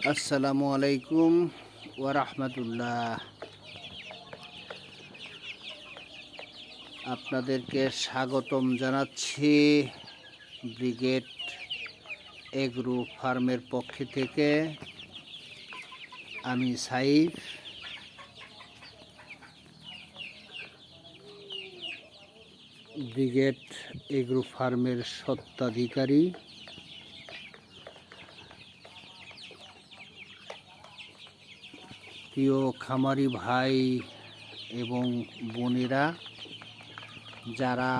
আসসালামু আলাইকুম ওয়া রাহমাতুল্লাহ। আপনাদেরকে স্বাগতম জানাচ্ছি ব্রিগেড এগ্রো ফার্মের পক্ষ থেকে। আমি সাইফ। ব্রিগেড এগ্রো ফার্মের স্বত্বাধিকারী। প্রিয় খামারি ভাই এবং বোনেরা, যারা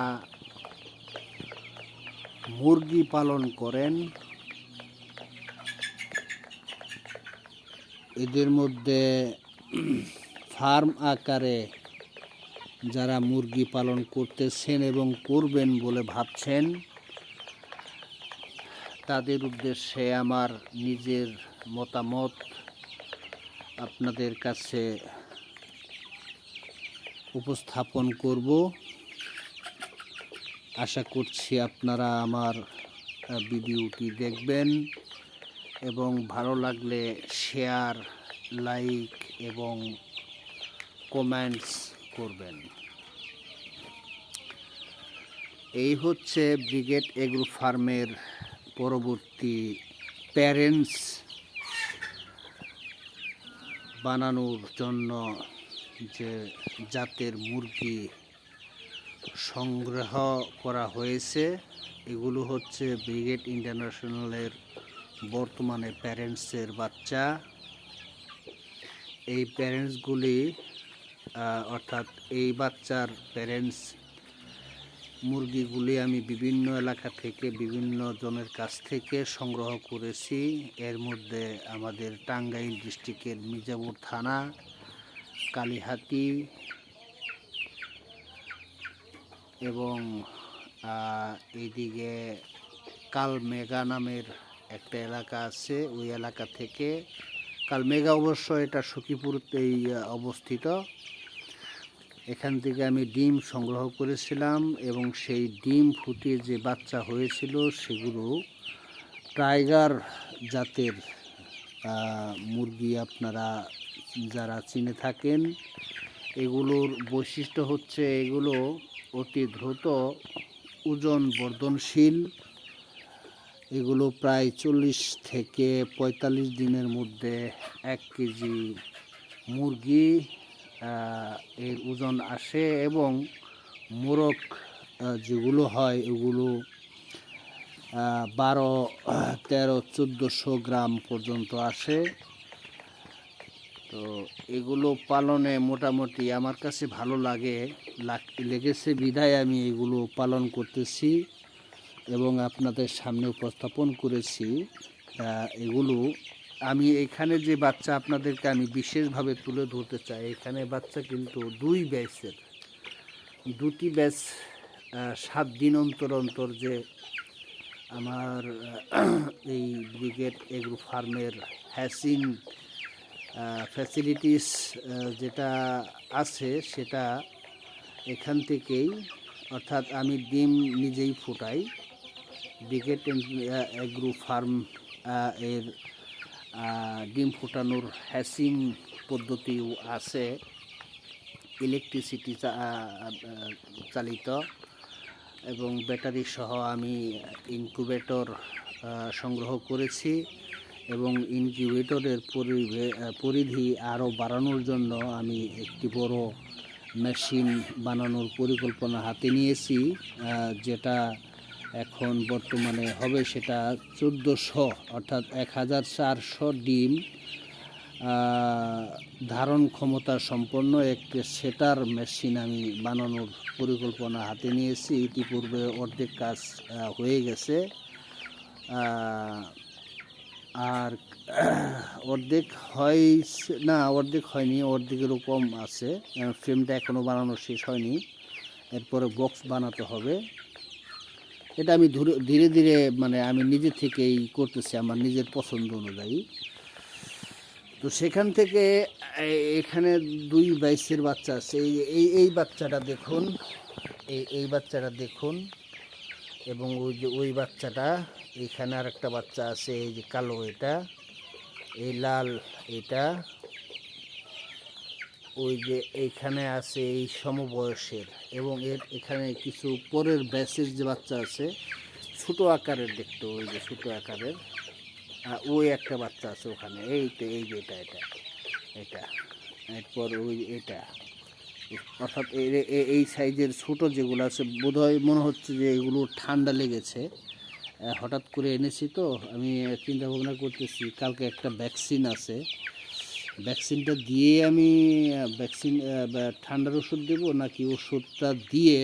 মুরগি পালন করেন, এদের মধ্যে ফার্ম আকারে যারা মুরগি পালন করতেছেন এবং করবেন বলে ভাবছেন, তাদের উদ্দেশ্যে আমার নিজের মতামত আপনাদের কাছে উপস্থাপন করব। আশা করছি আপনারা আমার ভিডিওটি দেখবেন এবং ভালো লাগলে শেয়ার, লাইক এবং কমেন্টস করবেন। এই হচ্ছে ব্রিগেড এগ্রো ফার্মের পরবর্তী প্যারেন্টস বানানোর জন্য যে জাতের মুরগি সংগ্রহ করা হয়েছে, এগুলো হচ্ছে ব্রিগেড ইন্টারন্যাশনালের বর্তমানে প্যারেন্টসের বাচ্চা। এই প্যারেন্টসগুলি অর্থাৎ এই বাচ্চার প্যারেন্টস মুরগিগুলি আমি বিভিন্ন এলাকা থেকে বিভিন্ন জনের কাছ থেকে সংগ্রহ করেছি। এর মধ্যে আমাদের টাঙ্গাইল ডিস্ট্রিক্টের মির্জাপুর থানা, কালিহাতি এবং এইদিকে কালমেঘা নামের একটা এলাকা আছে, ওই এলাকা থেকে। কালমেঘা অবশ্য এটা সখীপুরতেই অবস্থিত। এখান থেকে আমি ডিম সংগ্রহ করেছিলাম এবং সেই ডিম ফুটিয়ে যে বাচ্চা হয়েছিল সেগুলো টাইগার জাতের মুরগি। আপনারা যারা চিনে থাকেন, এগুলোর বৈশিষ্ট্য হচ্ছে এগুলো অতি দ্রুত ওজন বর্ধনশীল। এগুলো প্রায় 40 থেকে 45 দিনের মধ্যে 1 কেজি মুরগি এর ওজন আসে এবং মোরগ যেগুলো হয় ওগুলো 12, 13, 1400 গ্রাম পর্যন্ত আসে। তো এগুলো পালনে মোটামুটি আমার কাছে ভালো লেগেছে বিধায় আমি এগুলো পালন করতেছি এবং আপনাদের সামনে উপস্থাপন করেছি। এগুলো আমি এখানে যে বাচ্চা আপনাদেরকে আমি বিশেষভাবে তুলে ধরতে চাই, এখানে বাচ্চা কিন্তু 2 ব্যাচের, 2টি ব্যাচ 7 দিন অন্তর অন্তর যে আমার এই ব্রিগেড এগ্রো ফার্মের হ্যাচিং ফ্যাসিলিটিস যেটা আছে সেটা এখান থেকেই, অর্থাৎ আমি ডিম নিজেই ফুটাই। ব্রিগেড এগ্রো ফার্ম এর ডিম ফোটানোর হ্যাচিং পদ্ধতিও আছে, ইলেকট্রিসিটি চালিত এবং ব্যাটারি সহ। আমি ইনকিউবেটর সংগ্রহ করেছি এবং ইনকিউবেটরের পরিধি আরও বাড়ানোর জন্য আমি একটি বড় মেশিন বানানোর পরিকল্পনা হাতে নিয়েছি, যেটা এখন বর্তমানে হবে সেটা 1400 অর্থাৎ 1400 ডিম ধারণ ক্ষমতা সম্পন্ন একটি সেটার মেশিন আমি বানানোর পরিকল্পনা হাতে নিয়েছি। ইতিপূর্বে অর্ধেক কাজ হয়ে গেছে, আর অর্ধেক হয়নি, অর্ধেকেরও কম আছে। ফ্রেমটা এখনও বানানো শেষ হয়নি, এরপরে বক্স বানাতে হবে। এটা আমি ধীরে ধীরে আমি নিজে থেকেই করতেছি আমার নিজের পছন্দ অনুযায়ী। তো সেখান থেকে এখানে 2 ব্যাচের বাচ্চা আছে। এই বাচ্চাটা দেখুন, এই বাচ্চাটা দেখুন এবং ওই বাচ্চাটা, এখানে আর একটা বাচ্চা আছে, এই যে কালো, এটা এই লাল এটা ওই যে এইখানে আছে এই সমবয়সের, এবং এখানে কিছু পরের ব্যাচের যে বাচ্চা আছে ছোট আকারের দেখতে, ওই যে ছোট আকারের ওই একটা বাচ্চা আছে ওখানে, এই তো এই যে এটা এটা এটা এরপর ওই এটা, অর্থাৎ এই সাইজের ছোট যেগুলো আছে বোধহয় মনে হচ্ছে যে এগুলো ঠান্ডা লেগেছে, হঠাৎ করে এনেছি তো আমি চিন্তা ভাবনা করতেছি কালকে একটা ভ্যাকসিন আছে, ভ্যাকসিনটা দিয়ে আমি ঠান্ডার ওষুধ দেবো নাকি ওষুধটা দিয়ে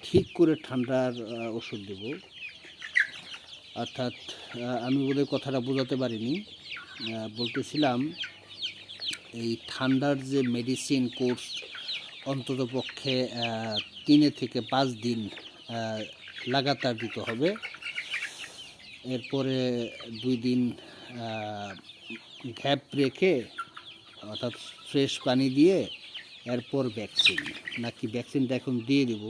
ঠিক করে ঠান্ডার ওষুধ দেব। অর্থাৎ আমি বোধহয় কথাটা বোঝাতে পারিনি, বলতেছিলাম এই ঠান্ডার যে মেডিসিন কোর্স অন্তত পক্ষে 3 থেকে 5 দিন লাগাতার দিতে হবে, এরপরে 2 দিন গ্যাপ রেখে অর্থাৎ ফ্রেশ পানি দিয়ে এরপর ভ্যাকসিন, নাকি ভ্যাকসিনটা এখন দিয়ে দিব।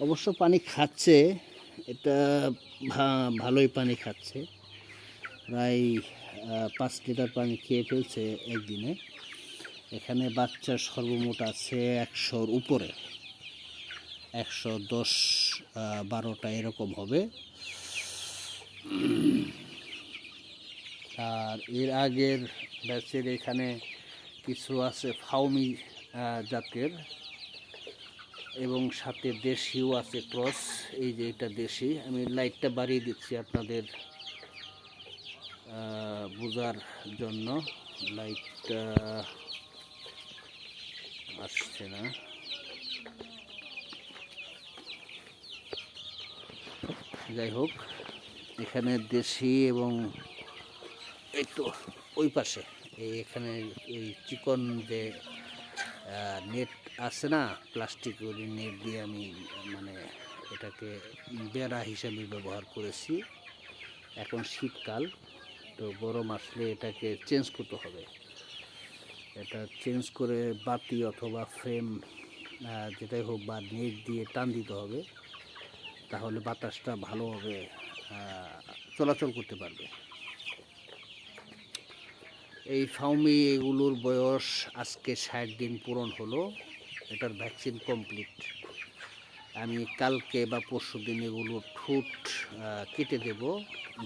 অবশ্য পানি খাচ্ছে, এটা ভালোই পানি খাচ্ছে, প্রায় 5 লিটার পানি খেয়ে ফেলছে একদিনে। এখানে বাচ্চার সর্বমোট আছে 100-র উপরে, 110-12টা এরকম হবে। আর এর আগের ব্যাচের এখানে কিছু আছে ফাউমি জাতের, এবং সাথে দেশিও আছে ক্রস, এই যে এটা দেশি, আমি লাইটটা বাড়িয়ে দিচ্ছি আপনাদের বোঝার জন্য, লাইটটা আসছে না, যাই হোক এখানে দেশি এবং এই তো ওই পাশে এখানে এই চিকন যে নেট আছে না, প্লাস্টিক ওই নেট দিয়ে আমি মানে এটাকে বেড়া হিসেবে ব্যবহার করেছি। এখন শীতকাল তো গরম আসলে এটাকে চেঞ্জ করতে হবে, এটা চেঞ্জ করে বাতি অথবা ফ্রেম যেটাই হোক বা নেট দিয়ে টান দিতে হবে, তাহলে বাতাসটা ভালোভাবে চলাচল করতে পারবে। এই ফাউমি এগুলোর বয়স আজকে 60 দিন পূরণ হলো, এটার ভ্যাকসিন কমপ্লিট। আমি কালকে বা পরশু দিন এগুলো ঠোঁট কেটে দেব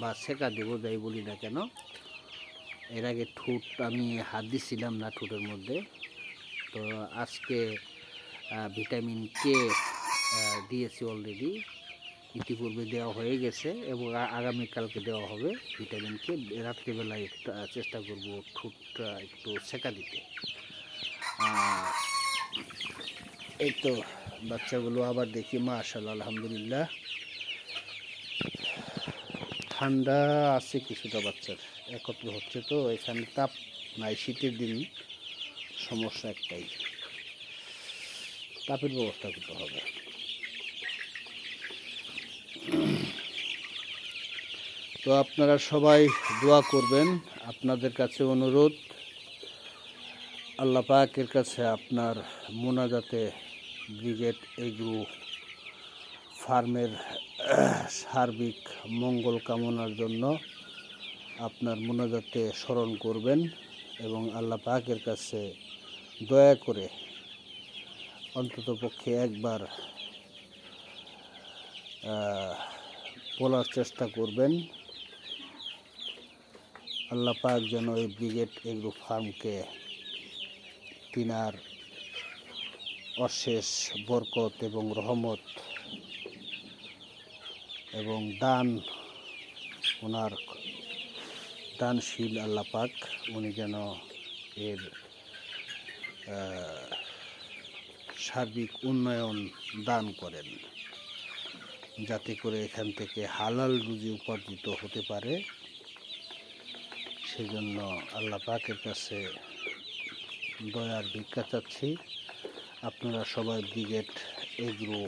বা সেকা দেব, যাই বলি না কেন। এর আগে ঠোঁট আমি হাত দিছিলাম না ঠোঁটের মধ্যে, তো আজকে ভিটামিন কে দিয়েছি অলরেডি, ইতিপূর্বে দেওয়া হয়ে গেছে এবং আগামীকালকে দেওয়া হবে ভিটামিন কে। রাত্রিবেলায় চেষ্টা করব ঠোঁটটা একটু সেকা দিতে। এই তো বাচ্চাগুলো আবার দেখি, মাশাআল্লাহ আলহামদুলিল্লাহ ঠান্ডা আছে কিছুটা, বাচ্চার একত্র হচ্ছে তো, এখানে তাপ নাই, শীতের দিন সমস্যা একটাই, তাপের ব্যবস্থা করতে হবে। তো আপনারা সবাই দোয়া করবেন, আপনাদের কাছে অনুরোধ, আল্লাহ পাকের কাছে আপনার মোনাজাতে ব্রিগেড এগ্রো ফার্মের সার্বিক মঙ্গল কামনার জন্য আপনার মোনাজাতে স্মরণ করবেন এবং আল্লাহ পাকের কাছে দয়া করে অন্তত পক্ষে একবার বলার চেষ্টা করবেন, আল্লাহ পাক যেন এই ব্রিগেড এগ্রো ফার্মকে তিনার অশেষ বরকত এবং রহমত এবং দান, ওনার দানশীল আল্লাহ পাক, উনি যেন এর সার্বিক উন্নয়ন দান করেন, যাতে করে এখান থেকে হালাল রুজি উপার্জিত হতে পারে। সেজন্য আল্লাহ পাকের কাছে দয়ার ভিক্ষা চাচ্ছি। আপনারা সবাই ব্রিগেড এগ্রো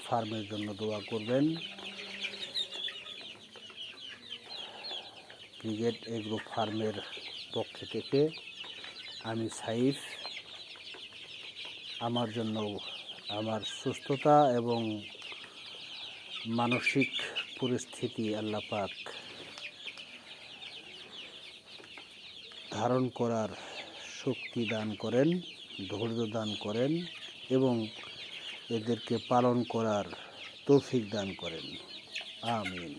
ফার্মের জন্য দোয়া করবেন। ব্রিগেড এগ্রো ফার্মের পক্ষ থেকে আমি সাইফ, আমার জন্য আমার সুস্থতা এবং মানসিক পরিস্থিতি আল্লাহ পাক ধারণ করার শক্তি দান করেন, ধৈর্য দান করেন এবং এদেরকে পালন করার তৌফিক দান করেন। আমিন।